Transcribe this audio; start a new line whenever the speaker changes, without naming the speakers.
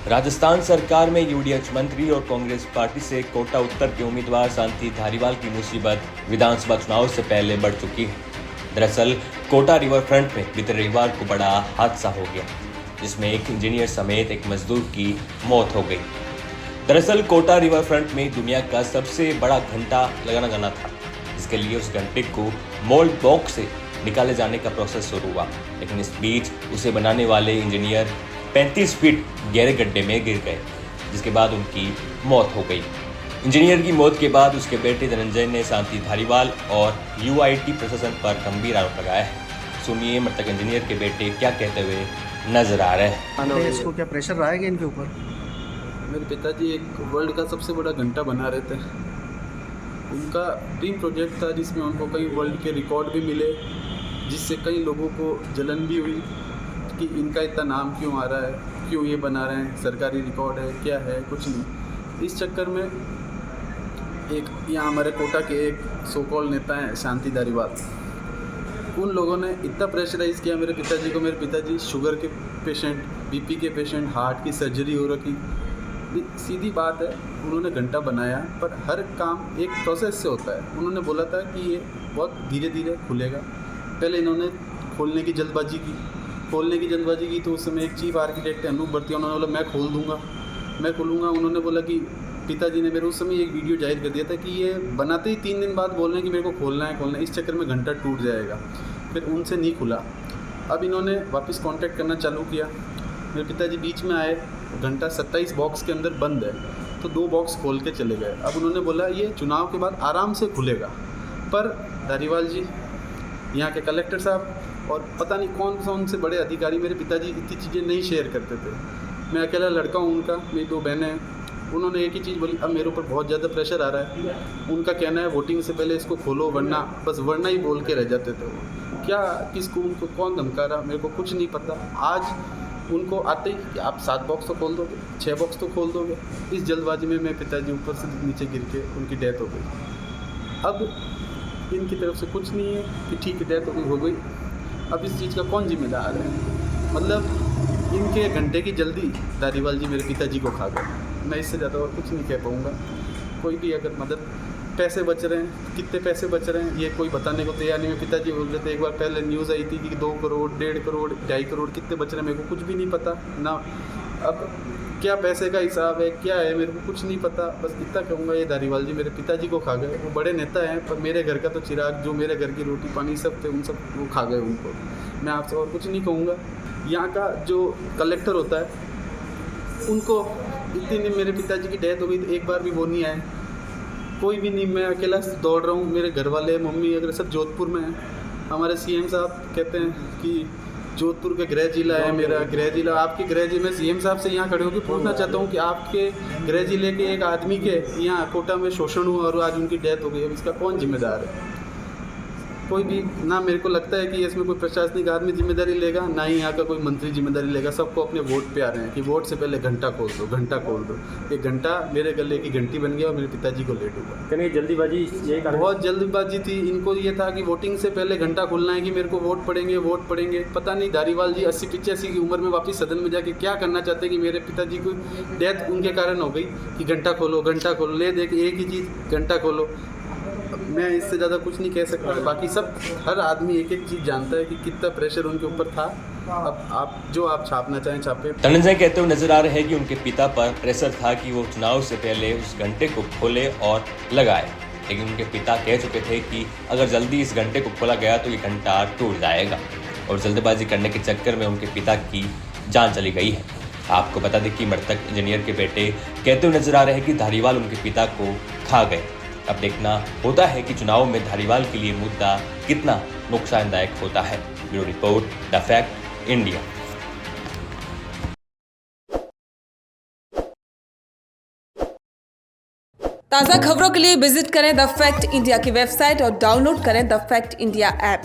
राजस्थान सरकार में यूडीएच मंत्री और कांग्रेस पार्टी से कोटा उत्तर के उम्मीदवार शांति धारीवाल की मुसीबत विधानसभा चुनाव से पहले बढ़ चुकी है। दरअसल कोटा रिवर फ्रंट में बीते रविवार को बड़ा हादसा हो गया, जिसमें एक इंजीनियर समेत एक मजदूर की मौत हो गई। दरअसल कोटा रिवर फ्रंट में दुनिया का सबसे बड़ा घंटा लगाना जाना था, जिसके लिए उस घंटे को मोल्ड बॉक्स से निकाले जाने का प्रोसेस शुरू हुआ, लेकिन इस बीच उसे बनाने वाले इंजीनियर 35 फीट गहरे गड्ढे में गिर गए, जिसके बाद उनकी मौत हो गई। इंजीनियर की मौत के बाद उसके बेटे धनंजय ने शांति धारीवाल और यूआईटी प्रशासन पर गंभीर आरोप लगाया है। सुनिए मृतक इंजीनियर के बेटे क्या कहते हुए नजर आ रहे हैं।
इसको क्या प्रेशर रहा है कि इनके ऊपर?
मेरे पिताजी एक वर्ल्ड का सबसे बड़ा घंटा बना रहे थे। उनका ड्रीम प्रोजेक्ट था जिसमें उनको कई वर्ल्ड के रिकॉर्ड भी मिले, जिससे कई लोगों को जलन भी हुई कि इनका इतना नाम क्यों आ रहा है, क्यों ये बना रहे हैं, सरकारी रिकॉर्ड है क्या है, कुछ नहीं। इस चक्कर में एक यहाँ हमारे कोटा के एक सो कॉल नेता हैं शांति धारीवाल, उन लोगों ने इतना प्रेशराइज़ किया मेरे पिताजी को। मेरे पिताजी शुगर के पेशेंट, बीपी के पेशेंट, हार्ट की सर्जरी हो रखी। सीधी बात है, उन्होंने घंटा बनाया, पर हर काम एक प्रोसेस से होता है। उन्होंने बोला था कि ये बहुत धीरे धीरे खुलेगा। पहले इन्होंने खोलने की जल्दबाजी की तो उस समय एक चीफ आर्किटेक्ट है अनूप भरती, उन्होंने बोला मैं खोलूँगा। उन्होंने बोला कि पिताजी ने मेरे उस समय एक वीडियो जाहिर कर दिया था कि ये बनाते ही 3 दिन बाद बोल रहे हैं कि मेरे को खोलना है। इस चक्कर में घंटा टूट जाएगा, फिर उनसे नहीं खुला। अब इन्होंने वापस कांटेक्ट करना चालू किया। मेरे पिताजी बीच में आए, घंटा 27 बॉक्स के अंदर बंद है, तो 2 बॉक्स खोल के चले गए। अब उन्होंने बोला ये चुनाव के बाद आराम से खुलेगा, पर धारीवाल जी, यहाँ के कलेक्टर साहब और पता नहीं कौन से बड़े अधिकारी मेरे पिताजी इतनी चीज़ें नहीं शेयर करते थे। मैं अकेला लड़का हूँ उनका, मेरी 2 बहनें हैं। उन्होंने एक ही चीज़ बोली, अब मेरे ऊपर बहुत ज़्यादा प्रेशर आ रहा है। उनका कहना है वोटिंग से पहले इसको खोलो, वरना ही बोल के रह जाते थे वो। क्या किसको उनको कौन धमका रहा, मेरे को कुछ नहीं पता। आज उनको आते ही कि आप 7 बॉक्स तो खोल दोगे, 6 बॉक्स तो खोल दोगे। इस जल्दबाजी में मेरे पिताजी ऊपर से नीचे गिर के उनकी डेथ हो गई। अब इनकी तरफ से कुछ नहीं है कि ठीक है डेथ हो गई। अब इस चीज़ का कौन जिम्मेदार है? मतलब इनके घंटे की जल्दी धारीवाल जी मेरे पिताजी को खा गए। मैं इससे ज़्यादा और कुछ नहीं कह पाऊँगा। कोई भी अगर मदद, पैसे बच रहे हैं, कितने पैसे बच रहे हैं ये कोई बताने को तैयार नहीं। मेरे पिताजी बोल रहे थे, एक बार पहले न्यूज़ आई थी कि 2 करोड़, 1.5 करोड़, 2.5 करोड़ कितने बच रहे हैं, मेरे को कुछ भी नहीं पता ना। अब क्या पैसे का हिसाब है, क्या है, मेरे को कुछ नहीं पता। बस इतना कहूँगा, ये धारीवाल जी मेरे पिताजी को खा गए। वो बड़े नेता हैं, पर मेरे घर का तो चिराग, जो मेरे घर की रोटी पानी सब थे, उन सब वो खा गए उनको। मैं आपसे और कुछ नहीं कहूँगा। यहाँ का जो कलेक्टर होता है, उनको इतनी नहीं, मेरे पिताजी की डेथ हो गई तो एक बार भी वो नहीं आए, कोई भी नहीं। मैं अकेला दौड़ रहा हूँ, मेरे घर वाले, मम्मी वगैरह सब जोधपुर में हैं। हमारे सीएम साहब कहते हैं कि जोधपुर का गृह जिला है मेरा, गृह जिला आपके गृह जिले में। सीएम साहब से यहाँ खड़े होकर पूछना चाहता हूँ कि आपके गृह जिले के एक आदमी के यहाँ कोटा में शोषण हुआ और आज उनकी डेथ हो गई, अब इसका कौन जिम्मेदार है? कोई भी ना। मेरे को लगता है कि इसमें कोई प्रशासनिक आदमी जिम्मेदारी लेगा, ना ही यहाँ का कोई मंत्री जिम्मेदारी लेगा। सबको अपने वोट पे आ रहे हैं कि वोट से पहले घंटा खोल दो। एक घंटा मेरे गले की घंटी बन गया और मेरे पिताजी को लेट हुआ।
कहने जल्दीबाजी,
बहुत जल्दबाजी थी। इनको ये था कि वोटिंग से पहले घंटा खोलना है कि मेरे को वोट पड़ेंगे। पता नहीं धारीवाल जी 80-85 की उम्र में वापस सदन में जाके क्या करना चाहते हैं कि मेरे पिताजी को डेथ उनके कारण हो गई कि घंटा खोलो, ले देख एक ही चीज़, घंटा खोलो। मैं इससे ज़्यादा कुछ नहीं कह सकता। बाकी सब हर आदमी एक एक चीज़ जानता है कि कितना प्रेशर उनके ऊपर था। अब आप छापना चाहें छापे।
धनंजय कहते हुए नजर आ रहे हैं कि उनके पिता पर प्रेशर था कि वो चुनाव से पहले उस घंटे को खोले और लगाए, लेकिन उनके पिता कह चुके थे कि अगर जल्दी इस घंटे को खोला गया तो ये घंटा टूट जाएगा, और जल्दबाजी करने के चक्कर में उनके पिता की जान चली गई है। आपको बता दें कि मृतक इंजीनियर के बेटे कहते हुए नजर आ रहे हैं कि धारीवाल उनके पिता को खा गए। अब देखना होता है कि चुनाव में धारीवाल के लिए मुद्दा कितना नुकसानदायक होता है। Bureau report, the fact India.
ताज़ा खबरों के लिए विजिट करें द फैक्ट इंडिया की वेबसाइट और डाउनलोड करें द फैक्ट इंडिया ऐप।